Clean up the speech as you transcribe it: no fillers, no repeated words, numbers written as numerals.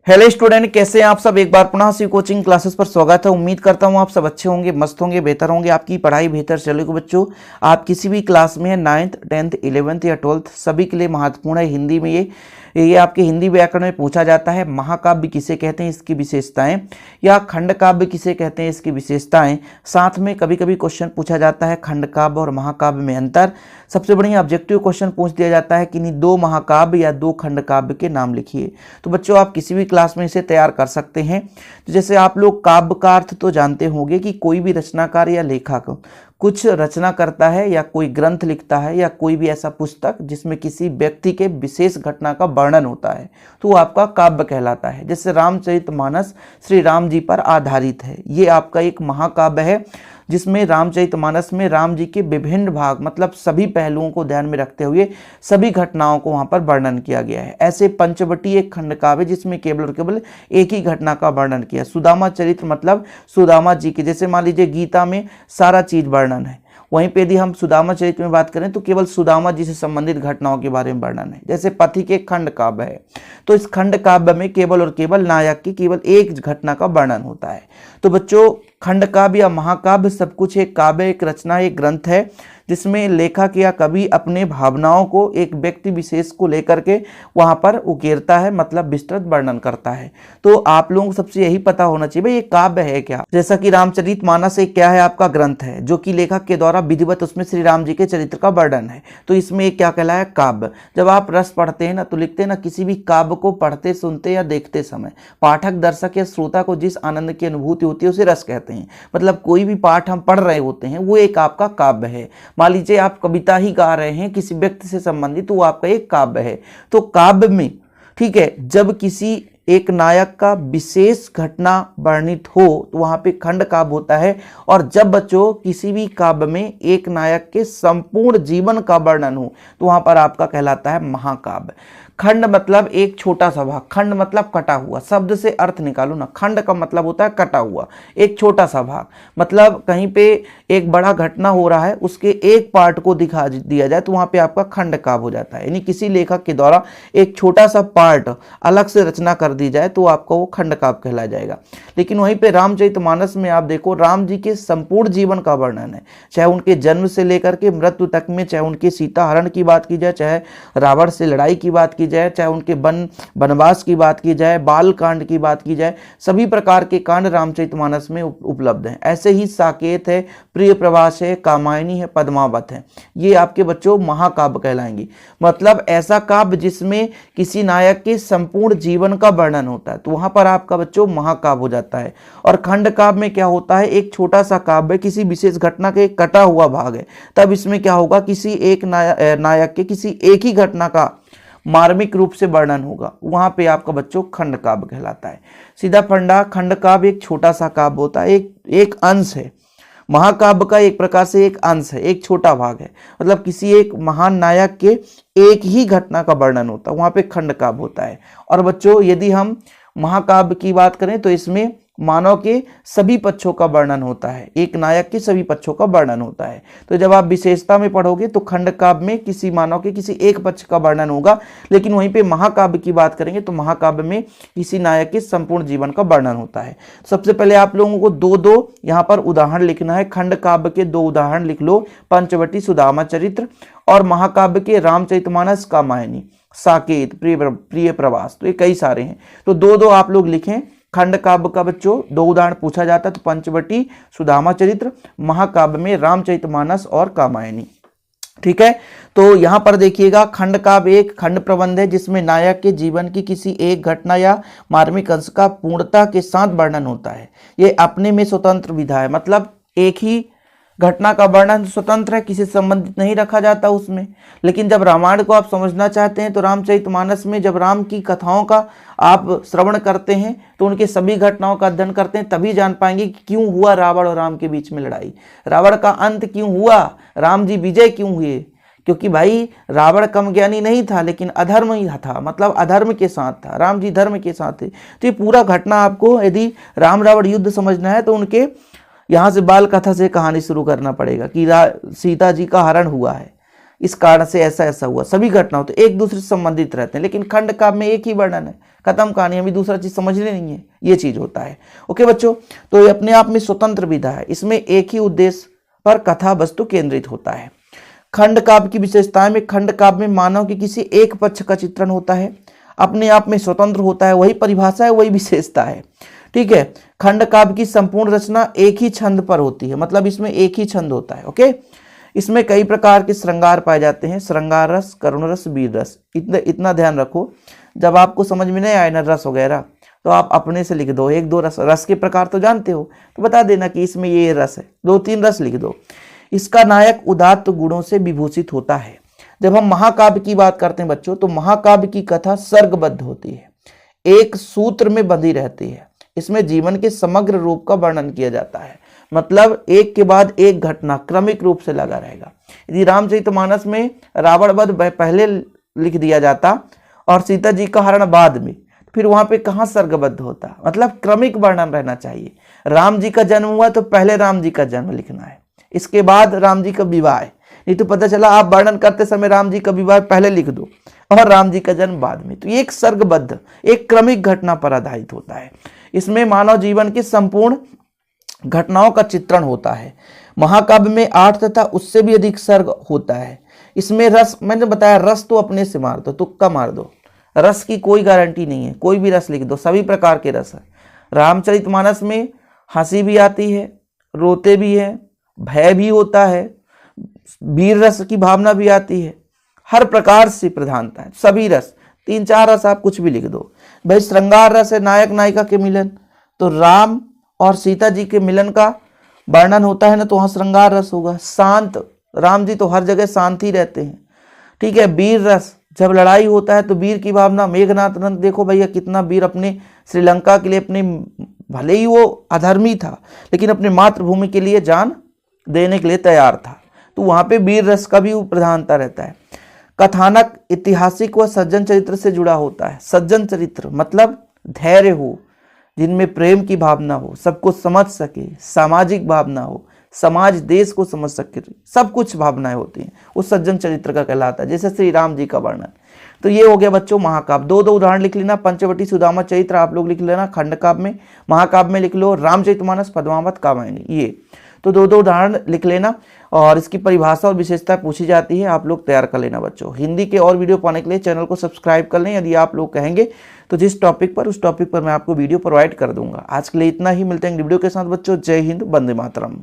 Hello student, कैसे हैं आप सब। एक बार पुनः सी कोचिंग क्लासेस पर स्वागत है। उम्मीद करता हूं आप सब अच्छे होंगे, मस्त होंगे, बेहतर होंगे, आपकी पढ़ाई बेहतर चलेगी। बच्चों, आप किसी भी क्लास में 9th 10th 11th या 12th सभी के लिए महत्वपूर्ण है। हिंदी में ये आपके हिंदी व्याकरण में पूछा जाता है। महाकाव्य किसे कहते हैं, इसकी विशेषताएं, या खंड काव्य किसे कहते हैं, इसकी विशेषताएं। साथ में कभी कभी क्वेश्चन पूछा जाता है खंड काव्य और महाकाव्य में अंतर। सबसे बढ़िया ऑब्जेक्टिव क्वेश्चन पूछ दिया जाता है कि नहीं 2 महाकाव्य या 2 खंड काव्य के नाम लिखिए। तो बच्चों, आप किसी भी क्लास में इसे तैयार कर सकते हैं। तो जैसे आप लोग काव्य का अर्थ तो जानते होंगे कि कोई भी रचनाकार या लेखक कुछ रचना करता है या कोई ग्रंथ लिखता है या कोई भी ऐसा पुस्तक जिसमें किसी व्यक्ति के विशेष घटना का वर्णन होता है, तो वो आपका काव्य कहलाता है। जैसे रामचरितमानस श्री राम जी पर आधारित है, ये आपका एक महाकाव्य है जिसमें रामचरितमानस में राम जी के विभिन्न भाग मतलब सभी पहलुओं को ध्यान में रखते हुए सभी घटनाओं को वहां पर वर्णन किया गया है। ऐसे पंचवटी एक खंड काव्य जिसमें केवल और केवल एक ही घटना का वर्णन किया। सुदामा चरित्र मतलब सुदामा जी के, जैसे मान लीजिए गीता में सारा चीज वर्णन है, वहीं पे यदि हम सुदामा चरित्र में बात करें तो केवल सुदामा जी से संबंधित घटनाओं के बारे में वर्णन है। जैसे पथी के खंड काव्य है, तो इस खंड काव्य में केवल और केवल नायक की केवल एक घटना का वर्णन होता है। तो बच्चों, खंड काव्य या महाकाव्य सब कुछ एक काव्य, एक रचना, एक ग्रंथ है जिसमें लेखक या कवि अपने भावनाओं को एक व्यक्ति विशेष को लेकर के वहां पर उकेरता है, मतलब विस्तृत वर्णन करता है। तो आप लोगों को सबसे यही पता होना चाहिए भाई ये काव्य है क्या। जैसा कि रामचरितमानस एक क्या है, आपका ग्रंथ है जो कि लेखक के द्वारा विधिवत उसमें श्री राम जी के चरित्र का वर्णन है, तो इसमें एक क्या कहलाया, काव्य। जब आप रस पढ़ते हैं ना तो लिखते हैं ना, किसी भी काव्य को पढ़ते, सुनते या देखते समय पाठक, दर्शक या श्रोता को जिस आनंद की अनुभूति होती है उसे रस कहते हैं। मतलब कोई भी पाठ हम पढ़ रहे होते हैं वो एक आपका काव्य है। मान लीजिए आप कविता ही गा रहे हैं किसी व्यक्ति से संबंधित, तो वो आपका एक काव्य है। तो काव्य में, ठीक है, जब किसी एक नायक का विशेष घटना वर्णित हो तो वहां पे खंड काव्य होता है। और जब बच्चों किसी भी काव्य में एक नायक के संपूर्ण जीवन का वर्णन हो तो वहां पर आपका कहलाता है महाकाव्य। खंड मतलब एक छोटा सा भाग, खंड मतलब कटा हुआ, शब्द से अर्थ निकालो ना। खंड का मतलब होता है कटा हुआ, एक छोटा सा भाग। मतलब कहीं पे एक बड़ा घटना हो रहा है, उसके एक पार्ट को दिखा दिया जाए तो वहां पे आपका खंड काव्य हो जाता है। यानी किसी लेखक के द्वारा एक छोटा सा पार्ट अलग से रचना कर दी जाए तो आपका वो खंड काव्य कहला जाएगा। लेकिन वहीं पे रामचरितमानस में आप देखो, राम जी के संपूर्ण जीवन का वर्णन है, चाहे उनके जन्म से लेकर के मृत्यु तक में, चाहे उनके सीता हरण की बात की जाए, चाहे रावण से लड़ाई की बात की जाए, चाहे उनके वनवास की बात की जाए, बाल कांड की बात की जाए, सभी प्रकार के कांड रामचरितमानस में उपलब्ध हैं। ऐसे ही साकेत है, प्रिय प्रवास है, कामायनी है, पद्मावत है, ये आपके बच्चों महाकाव्य कहलाएंगे। मतलब ऐसा काव्य जिसमें किसी नायक के संपूर्ण जीवन का वर्णन होता है, तो वहां पर आपका बच्चों महाकाव्य हो जाता है। और खंड काव्य में क्या होता है, एक छोटा सा काव्य, किसी विशेष घटना का एक कटा हुआ भाग है, तब इसमें क्या होगा, किसी एक नायक के किसी एक ही घटना का मार्मिक रूप से वर्णन होगा, वहां पे आपका बच्चों खंड काव्य कहलाता है। सीधा फंडा, खंड काव्य एक छोटा सा काव्य होता है, एक अंश है। महाकाव्य का एक प्रकार से एक अंश है, एक छोटा भाग है। मतलब किसी एक महान नायक के एक ही घटना का वर्णन होता है, वहां पे खंड काव्य होता है। और बच्चों, यदि हम महाकाव्य की बात करें तो इसमें मानव के सभी पक्षों का वर्णन होता है, एक नायक के सभी पक्षों का वर्णन होता है। तो जब आप विशेषता में पढ़ोगे तो खंड काव्य में किसी मानव के किसी एक पक्ष का वर्णन होगा, लेकिन वहीं पे महाकाव्य की बात करेंगे तो महाकाव्य में किसी नायक के संपूर्ण जीवन का वर्णन होता है। सबसे पहले आप लोगों को दो यहाँ पर उदाहरण लिखना है। खंड काव्य के 2 उदाहरण लिख लो, पंचवटी सुदामा चरित्र, और महाकाव्य के रामचरितमानस, कामायनी, साकेत, प्रिय प्रवास। तो ये कई सारे हैं, तो 2 आप लोग लिखें। खंड काव्य का बच्चों 2 उदाहरण पूछा जाता है, तो पंचवटी सुदामा चरित्र, महाकाव्य में रामचरितमानस और कामायनी। ठीक है, तो यहां पर देखिएगा, खंड काव्य एक खंड प्रबंध है जिसमें नायक के जीवन की किसी एक घटना या मार्मिक अंश का पूर्णता के साथ वर्णन होता है। ये अपने में स्वतंत्र विधा है, मतलब एक ही घटना का वर्णन स्वतंत्र है, किसी से संबंधित नहीं रखा जाता उसमें। लेकिन जब रामायण को आप समझना चाहते हैं तो रामचरितमानस में जब राम की कथाओं का आप श्रवण करते हैं तो उनके सभी घटनाओं का अध्ययन करते हैं, तभी जान पाएंगे कि क्यों हुआ रावण और राम के बीच में लड़ाई, रावण का अंत क्यों हुआ, राम जी विजय क्यों हुए। क्योंकि भाई रावण कम ज्ञानी नहीं था, लेकिन अधर्म ही था, मतलब अधर्म के साथ था, राम जी धर्म के साथ थे। तो ये पूरा घटना आपको यदि राम रावण युद्ध समझना है तो उनके यहाँ से बाल कथा से कहानी शुरू करना पड़ेगा कि सीता जी का हरण हुआ है, इस कारण से ऐसा ऐसा हुआ। सभी घटनाओं तो एक दूसरे से संबंधित रहते हैं, लेकिन खंड काव्य में एक ही वर्णन है, खत्म कहानी, अभी दूसरा चीज समझनी नहीं है, ये चीज होता है। ओके बच्चों, तो ये अपने आप में स्वतंत्र विधा है, इसमें एक ही उद्देश्य पर कथा वस्तु केंद्रित होता है। खंड काव्य की विशेषताएं में, खंड काव्य में मानव के किसी एक पक्ष का चित्रण होता है, अपने आप में स्वतंत्र होता है, वही परिभाषा है, वही विशेषता है। ठीक है, खंड काव्य की संपूर्ण रचना एक ही छंद पर होती है, मतलब इसमें एक ही छंद होता है। ओके, इसमें कई प्रकार के श्रृंगार पाए जाते हैं, श्रृंगार रस, करुण रस, वीर रस। इतना ध्यान रखो, जब आपको समझ में नहीं आए ना रस वगैरह, तो आप अपने से लिख दो, एक दो रस के प्रकार तो जानते हो, तो बता देना कि इसमें ये रस है, 2-3 रस लिख दो। इसका नायक उदात्त गुणों से विभूषित होता है। जब हम महाकाव्य की बात करते हैं बच्चों, तो महाकाव्य की कथा सर्गबद्ध होती है, एक सूत्र में बंधी रहती है। इसमें जीवन के समग्र रूप का वर्णन किया जाता है, मतलब एक के बाद एक घटना क्रमिक रूप से लगा रहेगा। यदि रामचरितमानस में रावण वध पहले लिख दिया जाता और सीता जी का हरण बाद में, फिर वहां पे कहाँ सर्गबद्ध होता, मतलब क्रमिक वर्णन रहना चाहिए। राम जी का जन्म हुआ तो पहले राम जी का जन्म लिखना है, इसके बाद राम जी का विवाह है, नहीं तो पता चला आप वर्णन करते समय राम जी का विवाह पहले लिख दो और राम जी का जन्म बाद में। तो ये एक सर्गबद्ध, एक क्रमिक घटना पर आधारित होता है। इसमें मानव जीवन की संपूर्ण घटनाओं का चित्रण होता है। महाकाव्य में 8 तथा उससे भी अधिक सर्ग होता है। इसमें रस, मैंने बताया रस तो अपने से मार दो, तुक्का मार दो, रस की कोई गारंटी नहीं है, कोई भी रस लिख दो, सभी प्रकार के रस है। रामचरितमानस में हंसी भी आती है, रोते भी है, भय भी होता है, वीर रस की भावना भी आती है, हर प्रकार से प्रधानता है, सभी रस, 3-4 रस आप कुछ भी लिख दो। भाई श्रृंगार रस है, नायक नायिका के मिलन, तो राम और सीता जी के मिलन का वर्णन होता है ना, तो वहां श्रृंगार रस होगा। शांत, राम जी तो हर जगह शांत ही रहते हैं। ठीक है, वीर रस, जब लड़ाई होता है तो वीर की भावना, मेघनाथ नंद देखो भैया कितना वीर, अपने श्रीलंका के लिए, अपने भले ही वो अधर्मी था लेकिन अपने मातृभूमि के लिए जान देने के लिए तैयार था, तो वहां पे वीर रस का भी प्रधानता रहता है। कथानक ऐतिहासिक व सज्जन चरित्र से जुड़ा होता है। सज्जन चरित्र मतलब धैर्य हो, जिनमें प्रेम की भावना हो, सबको समझ सके, सामाजिक भावना हो, समाज देश को समझ सके, सब कुछ भावनाएं होती हैं, वो सज्जन चरित्र का कहलाता है। जैसे श्री राम जी का वर्णन। तो ये हो गया बच्चों महाकाव्य। 2 उदाहरण लिख लेना, पंचवटी सुदामा चरित्र आप लोग लिख लेना खंड काव्य में, महाकाव्य में लिख लो रामचरितमानस, पद्मावत, कामायनी, ये तो 2 उदाहरण लिख लेना और इसकी परिभाषा और विशेषता पूछी जाती है, आप लोग तैयार कर लेना बच्चों। हिंदी के और वीडियो पाने के लिए चैनल को सब्सक्राइब कर लें, यदि आप लोग कहेंगे तो जिस टॉपिक पर, उस टॉपिक पर मैं आपको वीडियो प्रोवाइड कर दूंगा। आज के लिए इतना ही, मिलते हैं वीडियो के साथ बच्चों। जय हिंद, वंदे मातरम।